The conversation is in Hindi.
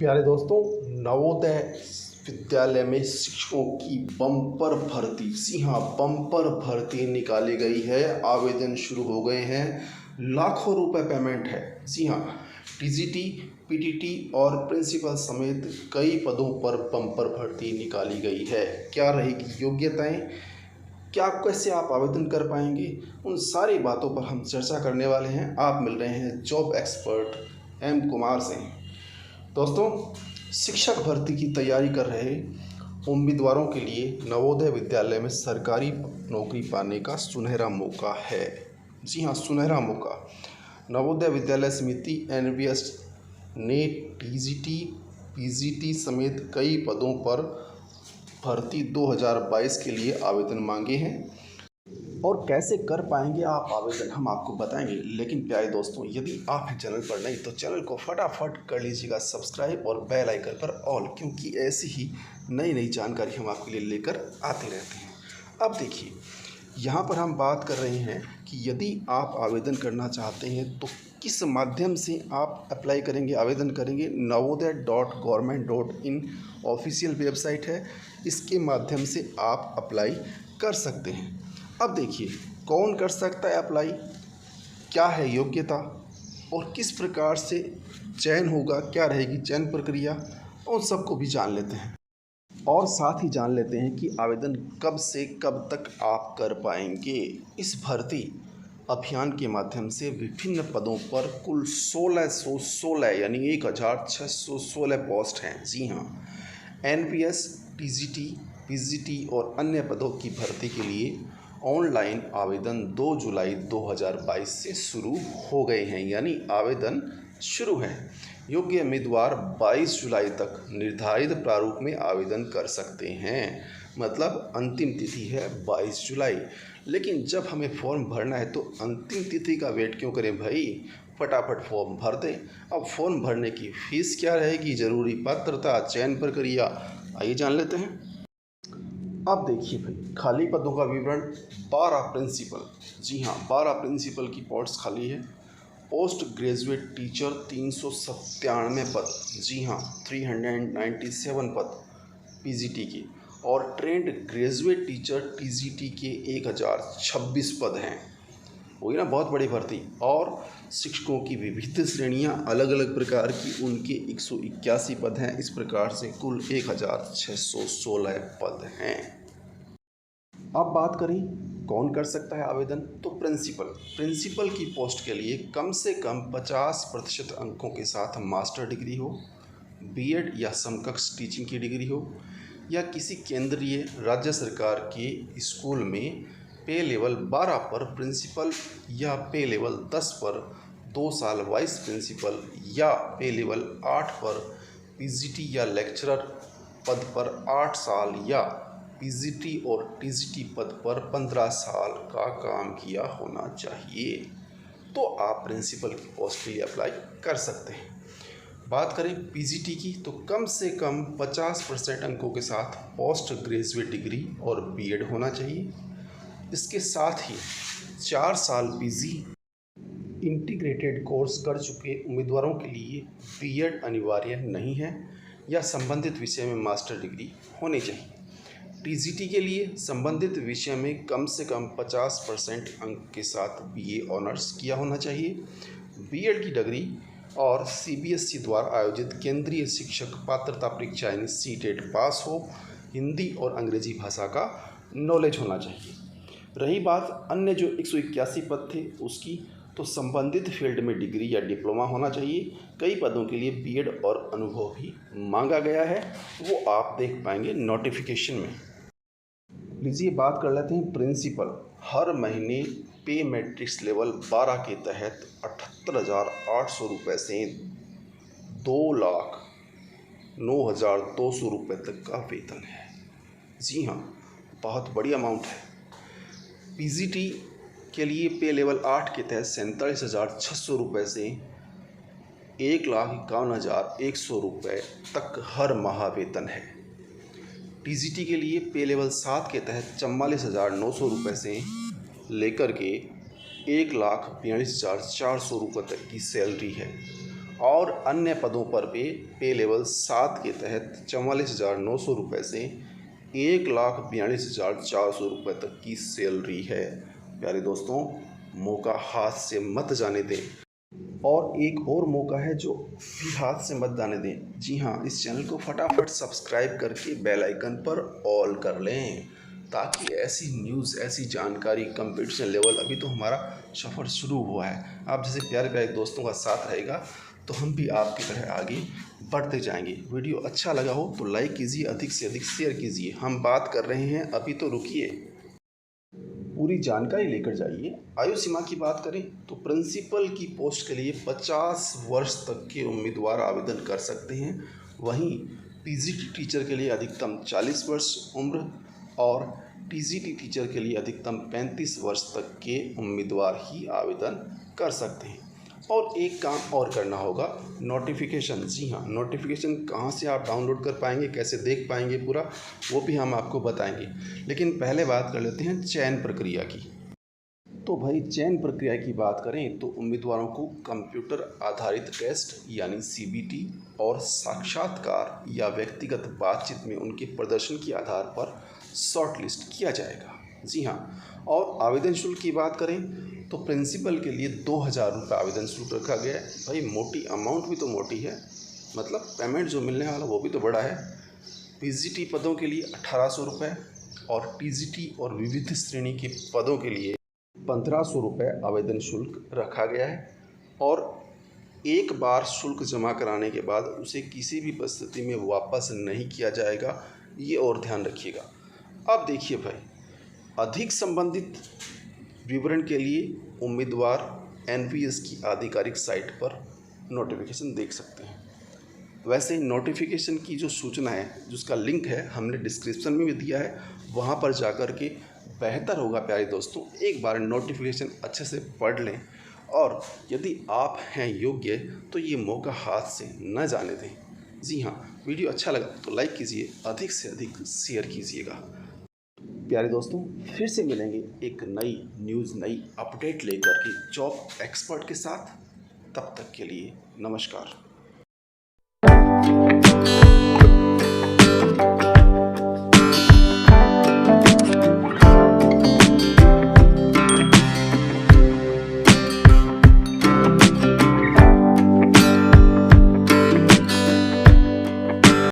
प्यारे दोस्तों, नवोदय विद्यालय में शिक्षकों की बम्पर भर्ती, जी हाँ, बम्पर भर्ती निकाली गई है। आवेदन शुरू हो गए हैं। लाखों रुपए पेमेंट है। जी हाँ, टीजीटी, पीटीटी और प्रिंसिपल समेत कई पदों पर बम्पर भर्ती निकाली गई है। क्या रहेगी योग्यताएं, क्या कैसे आप आवेदन कर पाएंगे, उन सारी बातों पर हम चर्चा करने वाले हैं। आप मिल रहे हैं जॉब एक्सपर्ट एम कुमार से। दोस्तों, शिक्षक भर्ती की तैयारी कर रहे उम्मीदवारों के लिए नवोदय विद्यालय में सरकारी नौकरी पाने का सुनहरा मौका है। जी हाँ, सुनहरा मौका। नवोदय विद्यालय समिति एनवीएस ने टीजीटी, पीजीटी समेत कई पदों पर भर्ती 2022 के लिए आवेदन मांगे हैं। और कैसे कर पाएंगे आप आवेदन, हम आपको बताएंगे। लेकिन प्यारे दोस्तों, यदि आप हैं चैनल पर नहीं तो चैनल को फटाफट कर लीजिएगा सब्सक्राइब और बेल आइकन पर ऑल, क्योंकि ऐसी ही नई नई जानकारी हम आपके लिए लेकर आते रहते हैं। अब देखिए, यहाँ पर हम बात कर रहे हैं कि यदि आप आवेदन करना चाहते हैं तो किस माध्यम से आप अप्लाई करेंगे, आवेदन करेंगे। navodaya.government.in ऑफिशियल वेबसाइट है, इसके माध्यम से आप अप्लाई कर सकते हैं। अब देखिए, कौन कर सकता है अप्लाई, क्या है योग्यता और किस प्रकार से चयन होगा, क्या रहेगी चयन प्रक्रिया, उन सबको भी जान लेते हैं। और साथ ही जान लेते हैं कि आवेदन कब से कब तक आप कर पाएंगे। इस भर्ती अभियान के माध्यम से विभिन्न पदों पर कुल 1616 यानी 1616 पोस्ट हैं। जी हाँ, एनपीएस, टीजीटी, पीजीटी और अन्य पदों की भर्ती के लिए ऑनलाइन आवेदन 2 जुलाई 2022 से शुरू हो गए हैं, यानी आवेदन शुरू है। योग्य उम्मीदवार 22 जुलाई तक निर्धारित प्रारूप में आवेदन कर सकते हैं। मतलब अंतिम तिथि है 22 जुलाई। लेकिन जब हमें फॉर्म भरना है तो अंतिम तिथि का वेट क्यों करें भाई, फटाफट फॉर्म भर दें। अब फॉर्म भरने की फीस क्या रहेगी, जरूरी पात्रता, चयन प्रक्रिया, आइए जान लेते हैं। अब देखिए भाई, खाली पदों का विवरण। 12 प्रिंसिपल, जी हाँ, 12 प्रिंसिपल की पोस्ट खाली है। पोस्ट ग्रेजुएट टीचर 397 पद, जी हाँ, 397 पद पीजीटी के। और ट्रेंड ग्रेजुएट टीचर टीजीटी के 1026 पद हैं। वही ना, बहुत बड़ी भर्ती। और शिक्षकों की विविध श्रेणियां अलग अलग प्रकार की, उनके 181 पद हैं। इस प्रकार से कुल 1616 पद हैं। अब बात करें कौन कर सकता है आवेदन, तो प्रिंसिपल की पोस्ट के लिए कम से कम 50% अंकों के साथ मास्टर डिग्री हो, बीएड या समकक्ष टीचिंग की डिग्री हो, या किसी केंद्रीय राज्य सरकार के स्कूल में पे लेवल 12 पर प्रिंसिपल या पे लेवल 10 पर 2 साल वाइस प्रिंसिपल या पे लेवल 8 पर पीजीटी या लेक्चरर पद पर 8 साल या पीजीटी और टीजीटी पद पर 15 साल का काम किया होना चाहिए, तो आप प्रिंसिपल की पोस्ट के लिए अप्लाई कर सकते हैं। बात करें पीजीटी की, तो कम से कम 50% अंकों के साथ पोस्ट ग्रेजुएट डिग्री और बीएड होना चाहिए। इसके साथ ही 4 साल पीजी इंटीग्रेटेड कोर्स कर चुके उम्मीदवारों के लिए बीएड अनिवार्य नहीं है, या संबंधित विषय में मास्टर डिग्री होनी चाहिए। टीजीटी के लिए संबंधित विषय में कम से कम 50% अंक के साथ बीए ऑनर्स किया होना चाहिए। बीएड की डिग्री और सीबीएसई द्वारा आयोजित केंद्रीय शिक्षक पात्रता परीक्षा यानी सीटेट पास हो। हिंदी और अंग्रेजी भाषा का नॉलेज होना चाहिए। रही बात अन्य जो 181 पद थे उसकी, तो संबंधित फील्ड में डिग्री या डिप्लोमा होना चाहिए। कई पदों के लिए बीएड और अनुभव भी मांगा गया है, वो आप देख पाएंगे नोटिफिकेशन में। लीजिए बात कर लेते हैं प्रिंसिपल। हर महीने पे मैट्रिक्स लेवल 12 के तहत 78,800 रुपये से 2,09,200 रुपये तक का वेतन है। जी हाँ, बहुत बड़ी अमाउंट है। पीजीटी के लिए पे लेवल 8 के तहत 47,600 रुपये से 1,51,100 रुपये तक हर माह वेतन है। टीजीटी के लिए पे लेवल 7 के तहत 44,900 रुपये से लेकर के 1,42,400 रुपये तक की सैलरी है। और अन्य पदों पर पे लेवल 7 के तहत 44,900 रुपये से 1,42,400 रुपये तक की सैलरी है। प्यारे दोस्तों, मौका हाथ से मत जाने दें। और एक और मौका है जो भी हाथ से मत जाने दें। जी हाँ, इस चैनल को फटाफट सब्सक्राइब करके बेल आइकन पर ऑल कर लें, ताकि ऐसी न्यूज़, ऐसी जानकारी, कंपटीशन लेवल, अभी तो हमारा सफ़र शुरू हुआ है, आप जैसे प्यारे प्यारे दोस्तों का साथ रहेगा तो हम भी आपकी तरह आगे बढ़ते जाएंगे। वीडियो अच्छा लगा हो तो लाइक कीजिए, अधिक से अधिक शेयर कीजिए। हम बात कर रहे हैं, अभी तो रुकिए, पूरी जानकारी लेकर जाइए। आयु सीमा की बात करें तो प्रिंसिपल की पोस्ट के लिए 50 वर्ष तक के उम्मीदवार आवेदन कर सकते हैं। वहीं पीजीटी टीचर के लिए अधिकतम 40 वर्ष उम्र और टीजीटी टीचर के लिए अधिकतम 35 वर्ष तक के उम्मीदवार ही आवेदन कर सकते हैं। और एक काम और करना होगा, नोटिफिकेशन। जी हाँ, नोटिफिकेशन कहाँ से आप डाउनलोड कर पाएंगे, कैसे देख पाएंगे पूरा, वो भी हम आपको बताएंगे। लेकिन पहले बात कर लेते हैं चयन प्रक्रिया की। तो भाई, चयन प्रक्रिया की बात करें तो उम्मीदवारों को कंप्यूटर आधारित टेस्ट यानी सीबीटी और साक्षात्कार या व्यक्तिगत बातचीत में उनके प्रदर्शन के आधार पर शॉर्टलिस्ट किया जाएगा। जी हाँ, और आवेदन शुल्क की बात करें तो प्रिंसिपल के लिए 2,000 रुपये आवेदन शुल्क रखा गया है। भाई, मोटी अमाउंट भी तो मोटी है, मतलब पेमेंट जो मिलने वाला वो भी तो बड़ा है। पीजीटी पदों के लिए 1,800 रुपये और टीजीटी और विविध श्रेणी के पदों के लिए 1,500 रुपये आवेदन शुल्क रखा गया है। और एक बार शुल्क जमा कराने के बाद उसे किसी भी परिस्थिति में वापस नहीं किया जाएगा, ये और ध्यान रखिएगा। अब देखिए भाई, अधिक संबंधित विवरण के लिए उम्मीदवार एनवीएस की आधिकारिक साइट पर नोटिफिकेशन देख सकते हैं। वैसे नोटिफिकेशन की जो सूचना है, जिसका लिंक है, हमने डिस्क्रिप्शन में भी दिया है, वहाँ पर जाकर के बेहतर होगा प्यारे दोस्तों, एक बार नोटिफिकेशन अच्छे से पढ़ लें। और यदि आप हैं योग्य तो ये मौका हाथ से न जाने दें। जी हाँ, वीडियो अच्छा लगा तो लाइक कीजिए, अधिक से अधिक शेयर कीजिएगा। प्यारे दोस्तों, फिर से मिलेंगे एक नई न्यूज़, नई अपडेट लेकर के जॉब एक्सपर्ट के साथ। तब तक के लिए नमस्कार।